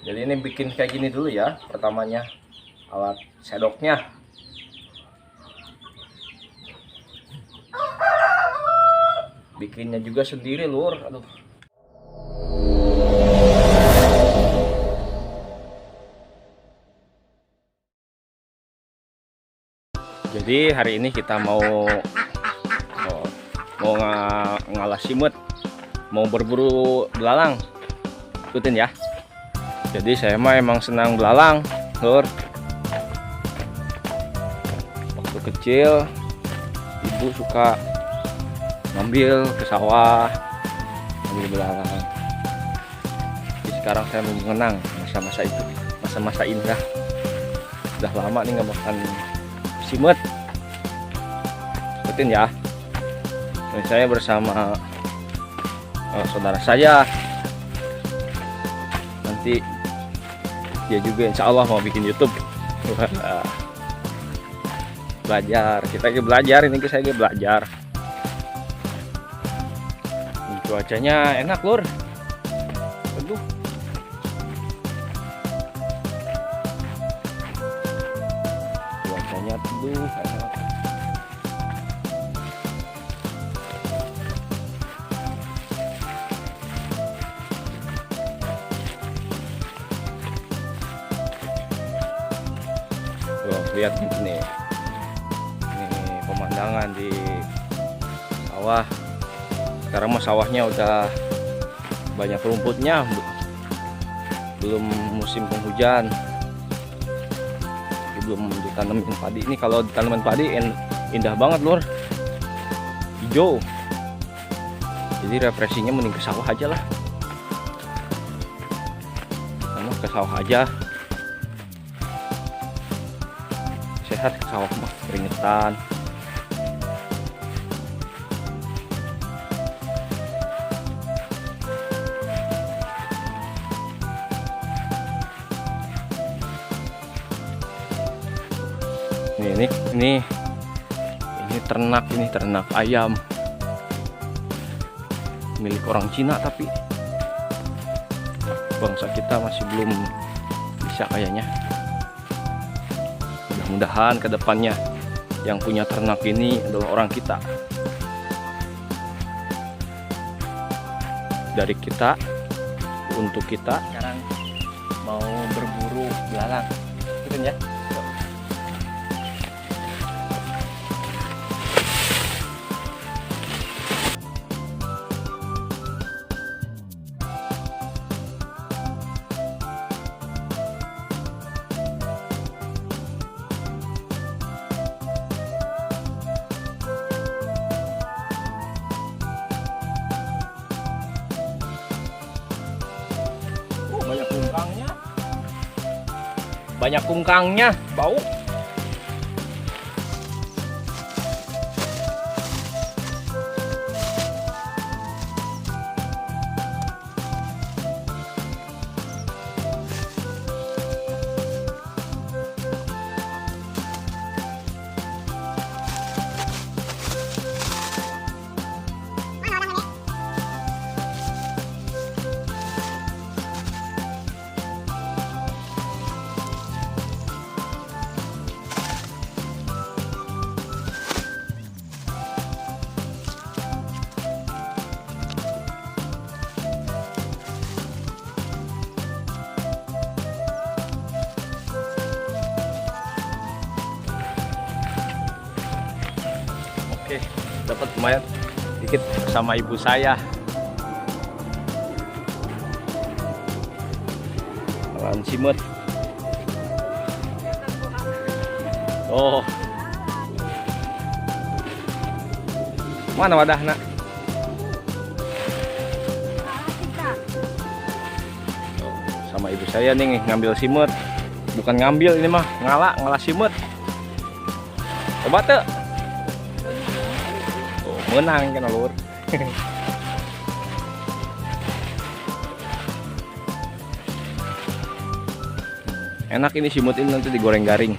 Jadi ini bikin kayak gini dulu ya. Pertamanya alat sendoknya. Bikinnya juga sendiri lur. Aduh. Jadi hari ini kita mau ngalah simut, mau berburu belalang. Ikutin ya. Jadi saya mah emang senang belalang, lur. Waktu kecil ibu suka ngambil ke sawah, ngambil belalang. Jadi sekarang saya mengenang masa-masa itu, masa-masa indah. Udah lama nih nggak makan simut. Ikutin ya. Dan saya bersama saudara saya. Nanti dia juga insya Allah mau bikin YouTube. Belajar, kita lagi belajar, ini saya lagi belajar. Cuacanya enak lur. Aduh. Cuacanya tuh enak. Tuh, lihat nih. Ini pemandangan di sawah. Sekarang mah sawahnya udah banyak rumputnya, belum musim penghujan, belum ditanemin padi. Ini kalau ditanamin padi indah banget lur, hijau. Jadi refreshingnya mending ke sawah aja lah, ke sawah aja, sehat ke sawah mah, keringetan. Ini ternak ayam milik orang Cina, tapi bangsa kita masih belum bisa kayaknya. Mudah-mudahan kedepannya yang punya ternak ini adalah orang kita, dari kita untuk kita. Sekarang mau berburu belalang, gitu ya. Banyak kungkangnya, bau. Oke, dapat lumayan dikit sama ibu saya. Makan simut. Oh, mana wadahnya? Sama ibu saya nih ngambil simut. Bukan ngambil, ini mah ngalah simut. Coba tuh. Menang kan lur. Enak ini simut ini, nanti digoreng garing.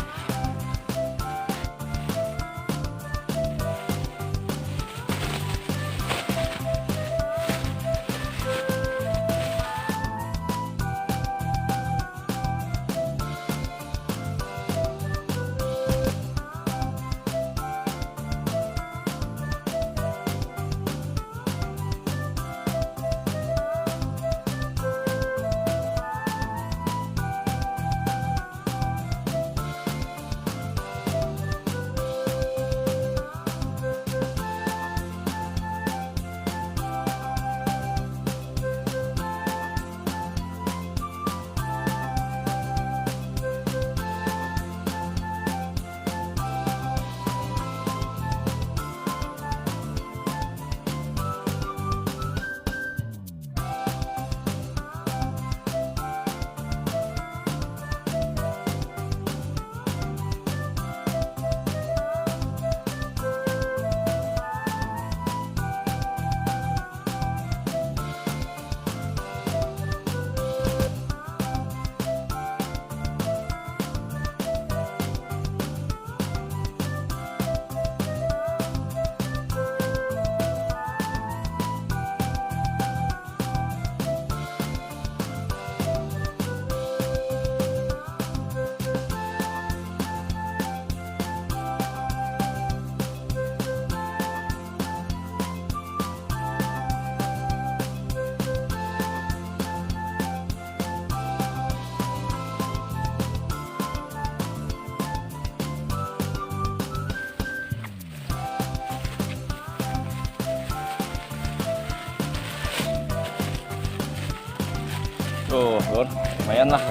Tuh lur, lumayan lah.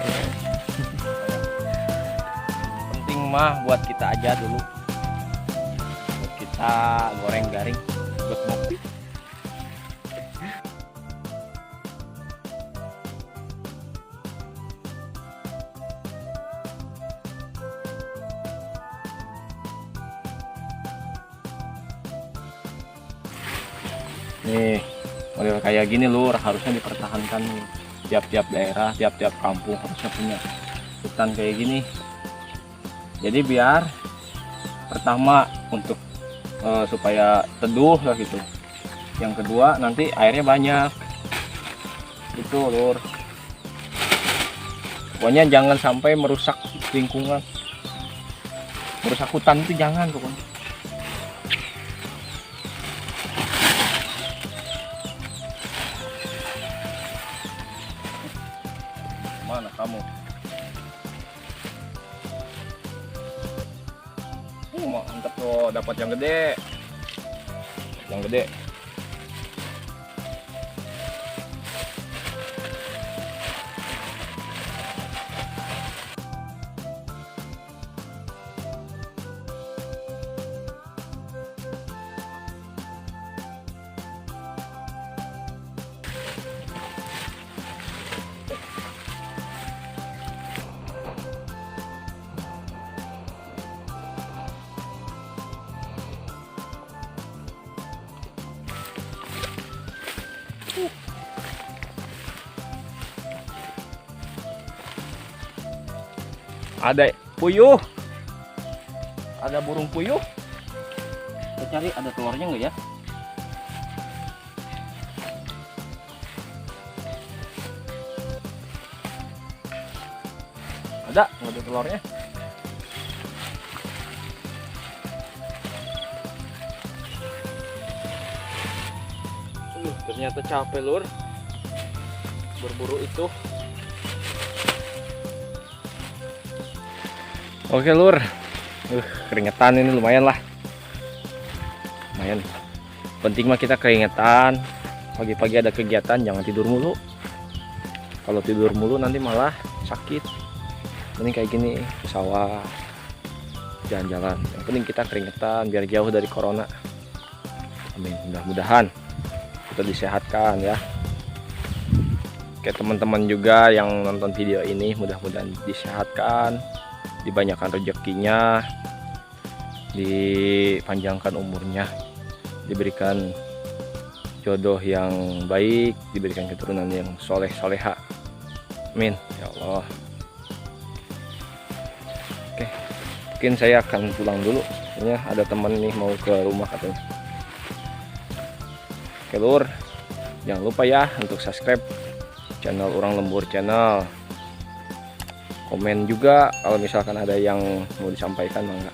Penting mah buat kita aja dulu, buat kita goreng garing buat ngopi. Nih, model kayak gini lur harusnya dipertahankan nih. Tiap-tiap daerah, tiap-tiap kampung harusnya punya hutan kayak gini. Jadi biar pertama untuk supaya teduh lah gitu. Yang kedua nanti airnya banyak. Itu lur. Pokoknya jangan sampai merusak lingkungan. Merusak hutan itu jangan pokoknya. Mana kamu? Mantap tuh, dapat yang gede. Yang gede. Ada puyuh, ada burung puyuh. Kita cari ada telurnya nggak ya? Ada, nggak ada telurnya. Ternyata capek lur berburu itu. Oke lur, keringetan ini lumayan lah, lumayan. Penting mah kita keringetan. Pagi-pagi ada kegiatan, jangan tidur mulu. Kalau tidur mulu nanti malah sakit. Mending kayak gini, ke sawah, jalan-jalan. Yang penting kita keringetan biar jauh dari corona. Amin. Mudah-mudahan kita disehatkan ya. Kayak teman-teman juga yang nonton video ini, mudah-mudahan disehatkan, dibanyakan rezekinya, dipanjangkan umurnya, diberikan jodoh yang baik, diberikan keturunan yang soleh-soleha. Amin ya Allah. Oke, mungkin saya akan pulang dulu. Ini ada teman nih mau ke rumah katanya. Oke lur, jangan lupa ya untuk subscribe channel Urang Lembur channel. Komen juga kalau misalkan ada yang mau disampaikan, mangga.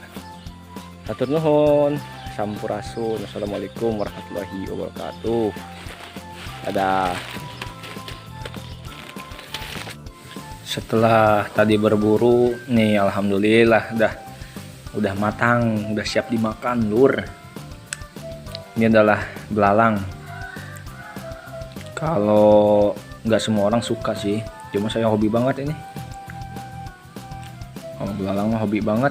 Hatur nuhun, sampurasun. Assalamualaikum warahmatullahi wabarakatuh. Dadah. Setelah tadi berburu nih, alhamdulillah udah matang, udah siap dimakan lur. Ini adalah belalang. Kalau nggak semua orang suka sih, cuma saya hobi banget ini. Kalau belalang mah hobi banget.